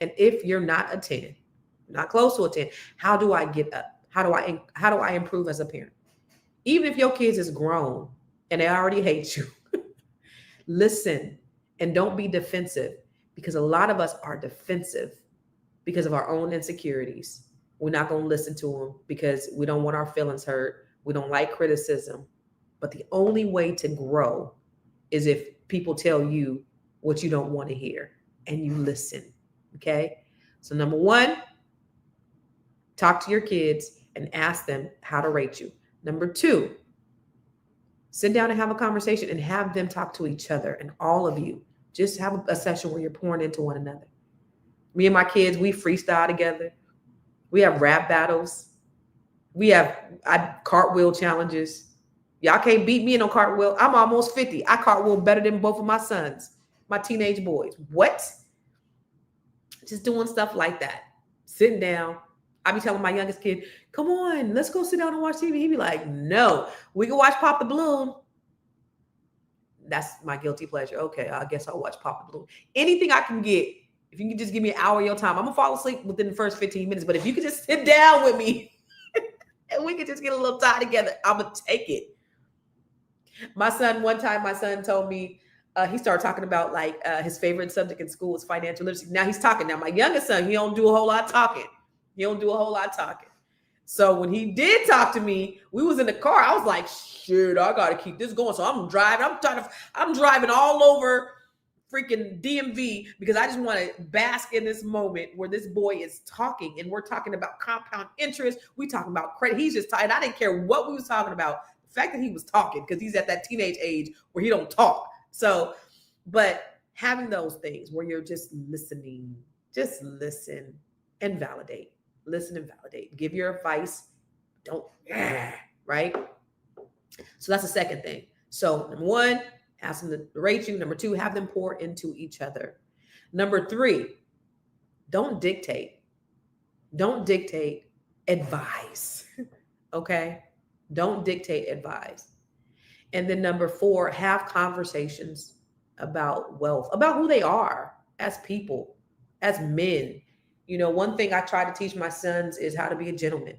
And if you're not a 10, not close to a 10, how do I get up? How do I improve as a parent? Even if your kids is grown and they already hate you, listen and don't be defensive, because a lot of us are defensive because of our own insecurities. We're not going to listen to them because we don't want our feelings hurt. We don't like criticism. But the only way to grow is if people tell you what you don't want to hear and you listen. Okay. So, number one, talk to your kids and ask them how to rate you. Number two, sit down and have a conversation and have them talk to each other, and all of you. Just have a session where you're pouring into one another. Me and my kids, we freestyle together. We have rap battles. We have cartwheel challenges. Y'all can't beat me in no cartwheel. I'm almost 50. I cartwheel better than both of my sons, my teenage boys. What? Just doing stuff like that. Sitting down. I be telling my youngest kid, come on, let's go sit down and watch TV. He be like, no, we can watch Pop the Balloon. That's my guilty pleasure. Okay, I guess I'll watch Pop the Balloon. Anything I can get. If you can just give me an hour of your time, I'm going to fall asleep within the first 15 minutes. But if you could just sit down with me and we could just get a little time together, I'm going to take it. One time, my son told me, he started talking about like his favorite subject in school is financial literacy. Now he's talking. Now my youngest son, he don't do a whole lot of talking. So when he did talk to me, we was in the car. I was like, shit, I got to keep this going. So I'm driving. I'm driving all over freaking DMV because I just want to bask in this moment where this boy is talking, and we're talking about compound interest. We talking about credit. He's just tired. I didn't care what we was talking about. The fact that he was talking, because he's at that teenage age where he don't talk. So, but having those things where you're just listening, just listen and validate. Listen and validate. Give your advice. Don't, right? So that's the second thing. So number one, ask them to rate you. Number two, have them pour into each other. Number three, don't dictate. Don't dictate, advise. Okay? Don't dictate, advise. And then number four, have conversations about wealth, about who they are as people, as men. You know, one thing I try to teach my sons is how to be a gentleman,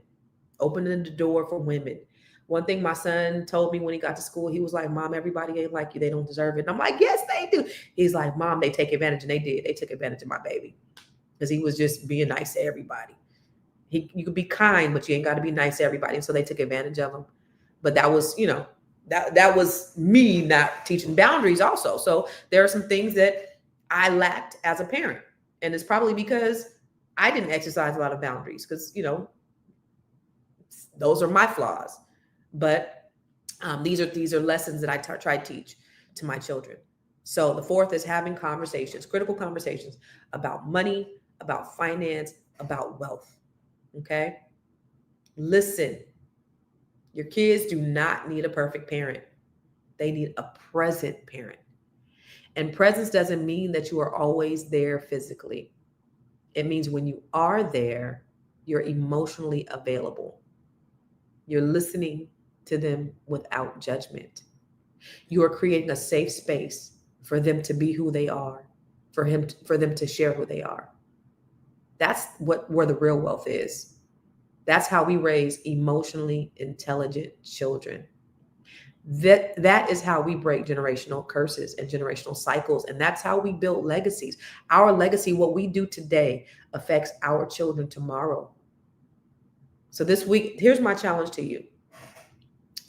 opening the door for women. One thing my son told me when he got to school, he was like, Mom, everybody ain't like you. They don't deserve it. And I'm like, yes, they do. He's like, Mom, they take advantage. And they did. They took advantage of my baby because he was just being nice to everybody. You could be kind, but you ain't got to be nice to everybody. And so they took advantage of him. But that was, that was me not teaching boundaries also. So there are some things that I lacked as a parent. And it's probably because I didn't exercise a lot of boundaries because, those are my flaws. But these are lessons that I try to teach to my children. So the fourth is having conversations, critical conversations about money, about finance, about wealth. Okay? Listen. Your kids do not need a perfect parent. They need a present parent. And presence doesn't mean that you are always there physically. It means when you are there, you're emotionally available. You're listening to them without judgment. You are creating a safe space for them to be who they are, for them to share who they are. That's where the real wealth is. That's how we raise emotionally intelligent children. That is how we break generational curses and generational cycles. And that's how we build legacies. Our legacy, what we do today, affects our children tomorrow. So this week, here's my challenge to you.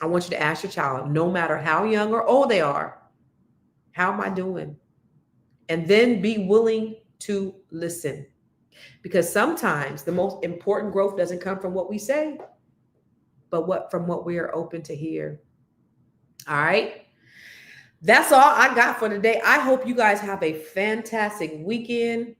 I want you to ask your child, no matter how young or old they are, how am I doing? And then be willing to listen. Because sometimes the most important growth doesn't come from what we say, but from what we are open to hear. All right. That's all I got for today. I hope you guys have a fantastic weekend.